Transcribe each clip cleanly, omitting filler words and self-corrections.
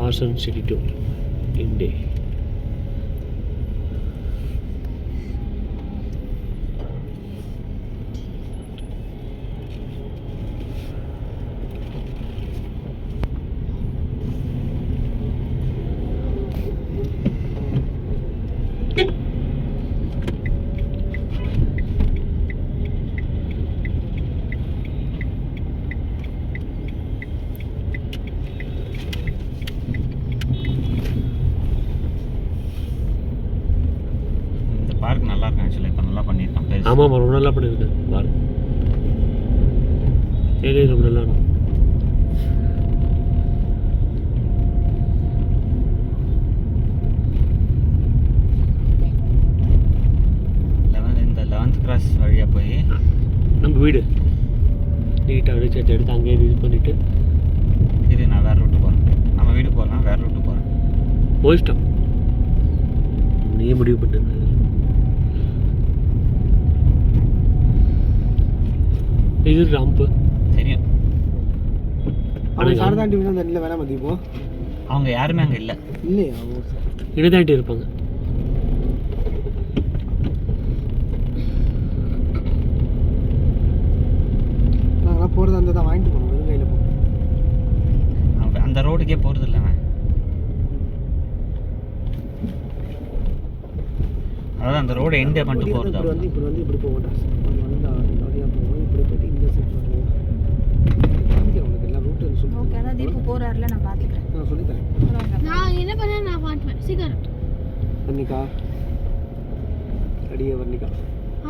Arson City Tour India. Park நல்லா இருக்கு actually. இப்போ நல்லா பண்ணியிருக்கான். ஆமாம், ரொம்ப நல்லா பண்ணியிருக்கேன் பார்க். ஏரியா ரொம்ப நல்லா இருக்கும். இந்த 11th கிராஸ் வழியாக போய் நம்ம வீடு நீட்டாக அப்படியே சேர்த்து எடுத்து அங்கேயே இது பண்ணிவிட்டு இது நான் வேறு ரூட்டு போகிறேன். நம்ம வீடு போகலாம், வேறு ரூட்டு போகிறேன். போயிட்டோம். நீ முடிவு பண்ணு. இது ராம்பு தெரியும். அவங்க தாண்டி அந்த இடத்துல வேணாம் மதிப்போம். அவங்க யாருமே அங்கே இல்லை. இல்லையா? இதை தாண்டி இருப்பாங்க. நாங்களாம் போகிறது அந்த தான் வாங்கிட்டு போகணும். வெறும் கையில் போகணும். அந்த ரோடுக்கே போகிறது இல்லைண்ணா. அதாவது அந்த ரோடு எண்டே மட்டும் போகிறது. இப்படி போகட்டா இப்படி போயிட்டு இந்த சைட் வருவோம். உனக்கு எல்லாம் ரூட் சொல்லி ஓகே. அதான் தீபு போறாருல, நான் பார்த்துக்கிறேன். நான் சொல்லித்தரேன். நான் என்ன பண்ண நான் பாட்டுவேன். சீக்கிரம் வர்ணிகா அடியே வர்ணிகா.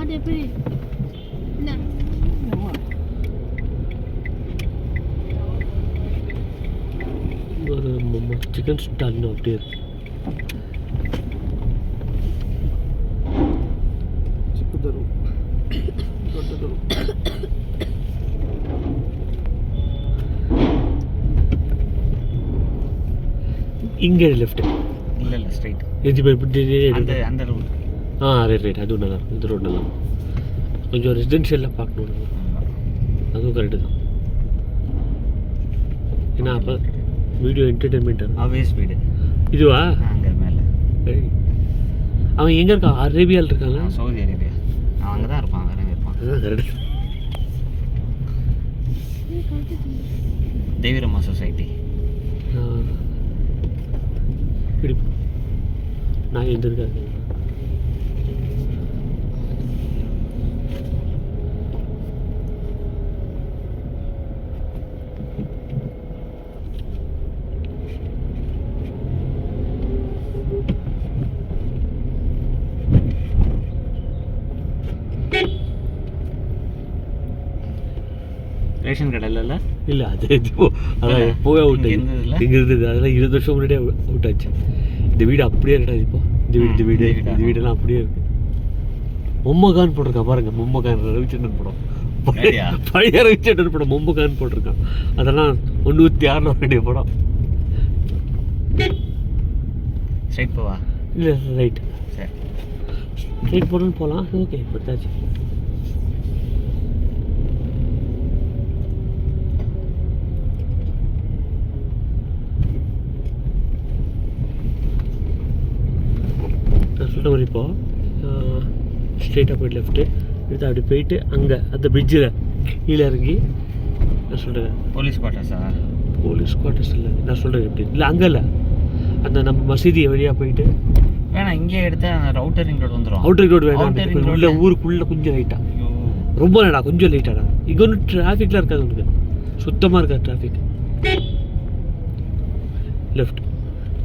அது எப்படி என்ன அம்மா ஒரு சிக்கன் ஸ்டால் அப்படியே இருக்கு. சிப்புதரு தொட்டதரு இங்கே லெஃப்ட். இல்லை ஸ்ட்ரைட். அந்த ரோடு. ரைட். அதுவும் நல்லா இருக்கும். இந்த ரோடு நல்லா கொஞ்சம் ரெசிடென்ஷியலில் பார்க்கணும். அதுவும் கரெக்டு தான். ஏன்னா அப்போ வீடியோ என்டர்டெயின்மெண்ட். ஆவேஸ் வீடு இதுவா? அங்கே மேலே. அவன் எங்கே இருக்கான்? அரேபியாவில் இருக்காங்க. Saudi Arabia. அவன் அங்கே தான் இருப்பான். வேறு எங்கே இருப்பான்? அதுதான் கரெக்டு. தேவிரம்மா சொசைட்டி. இப்படி நான் எழுந்திருக்காங்க. ரேஷன் கடை இல்லைல்ல? இல்லை, அது அதான் எப்போவே அவுட் ஆகி இங்கே இருந்தது. அதெல்லாம் 20 வருஷம் முன்னாடியே அவுட் ஆச்சு. இந்த வீடு அப்படியே இருக்காது. இப்போ இந்த வீடெல்லாம் அப்படியே இருக்கு. மொம்மகான் போட்டிருக்கான் பாருங்க. மொம்மகான் ரவிச்சந்திரன் படம், பழைய ரவிச்சந்திரன் படம் மொம்மகான் போட்டிருக்கான். அதெல்லாம் 96 வேண்டிய படம். ஸ்ட்ரைட் போவா? இல்லை, ரைட். சரி, ஸ்ட்ரைட் போடணும்னு போகலாம். ஓகே, பத்தாச்சு. நான் சொல்கிற மாதிரி இப்போ ஸ்ட்ரெயிட்டாக போய்ட்டு லெஃப்ட்டு எடுத்து அப்படி போயிட்டு அங்கே அந்த பிரிட்ஜில் கீழே இறங்கி நான் சொல்கிறேன். போலீஸ் குவார்ட்டர்ஸா? போலீஸ் குவார்ட்டர்ஸ் இல்லை, நான் சொல்கிறேன் எப்படி இல்லை, அங்கே இல்லை, அந்த நம்ம மசீதி வழியாக போயிட்டு வேணாம். இங்கே எடுத்து அந்த அவுட்டர் ரிங் ரோடு வந்துடும். அவுட்டர் ரோடு வேணாம். உள்ள ஊருக்குள்ளே கொஞ்சம் லைட்டாக, ரொம்ப இல்லைடா, கொஞ்சம் லைட்டாடா. இங்கே ஒன்றும் டிராஃபிக்லாம் இருக்காது உனக்கு, சுத்தமாக இருக்காது டிராஃபிக். லெஃப்ட்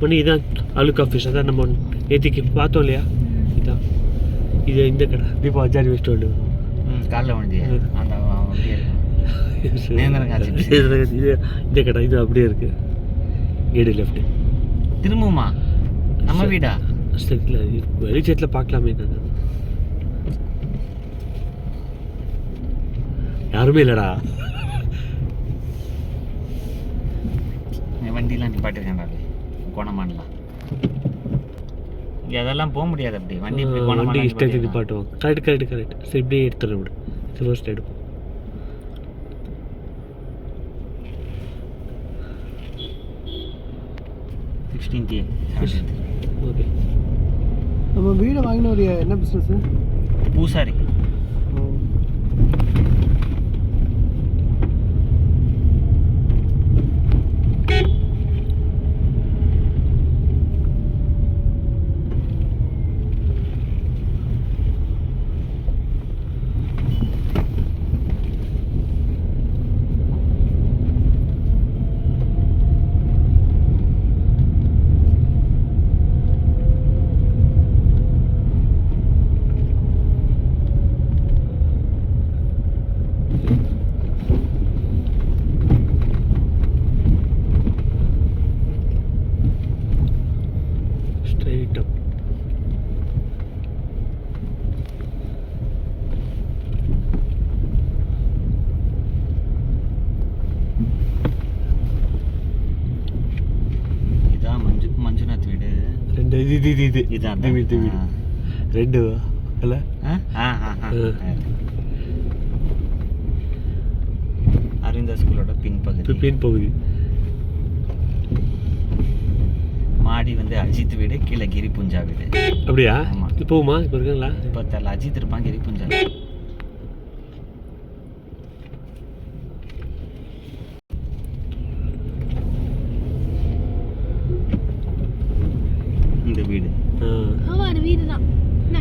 பண்ணி இதான் அலுக் ஆஃபீஸ். அதான் நம்ம ஏற்றிக்கு பார்த்தோம் இல்லையா, இதான் இது. இந்த கடை தீபா அஜாரி வெஸ்ட் காலைல வண்டி அந்த இந்த கடை இது அப்படியே இருக்கு. ஏடு லெஃப்ட் திரும்புமா நம்ம வீடா? சரில வெளிச்சத்தில் பார்க்கலாமே. நான் யாருமே இல்லைடா. வண்டிலாம் நிப்பாட்டிருக்கேன்டா கோணமானலாம். இங்கே அதெல்லாம் போக முடியாது. அப்படி வண்டி வண்டி இஷ்டத்துக்கு நிப்பாட்டுவோம். கரெக்ட். சரி, இப்படியே எடுத்துட விடு. ஃபர்ஸ்ட் எடுப்போம். 16th okay. நம்ம வீடை வாங்கின ஒரு என்ன பிஸ்னஸ்ஸு? பூசாரி. ஸ்ட்ரைட் அப். இதான் மஞ்சுநாத் வீடு. ரெண்டு இது இதான் இது வீடு ரெண்டு அல்ல. அரவிந்தா ஸ்கூலோட பின்பகுதி. பின்பகுதி. மாடி வந்து அஜித் வீடு, கீழே கிரி புஞ்சா வீடு. அப்படியா? ஆமா. இப்போமா இப்போ இருக்காங்களா? இப்போ தெரியல, அஜித் இருப்பான், கிரி புஞ்சா. இந்த வீடு ஆமா அது வீடு தான். என்ன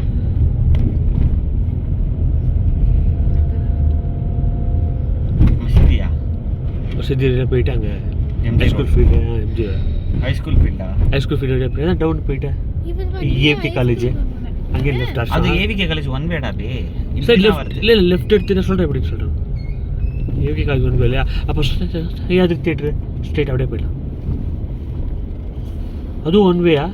மசூதியா? சித்தியில் போயிட்டாங்க. MJ high school field. MG high school ஃபீல்டா? ஹைஸ்கூல் ஃபீல்டு அப்படியே டவுன் போயிட்டேன். ஏவிகே காலேஜ் அங்கே லெஃப்ட் அது ஏவிகே காலேஜ் ஒன் வேடா பே. சரி லெஃப்ட் இல்லை லெஃப்ட் எடுத்து நான் சொல்கிறேன் எப்படி சொல்கிறேன். ஏவிகே காலேஜ் ஒன் இல்லையா? அப்போ அதுக்கு தேட்ரு ஸ்ட்ரெயிட் அப்படியே போயிடலாம். அதுவும் ஒன் வேயா?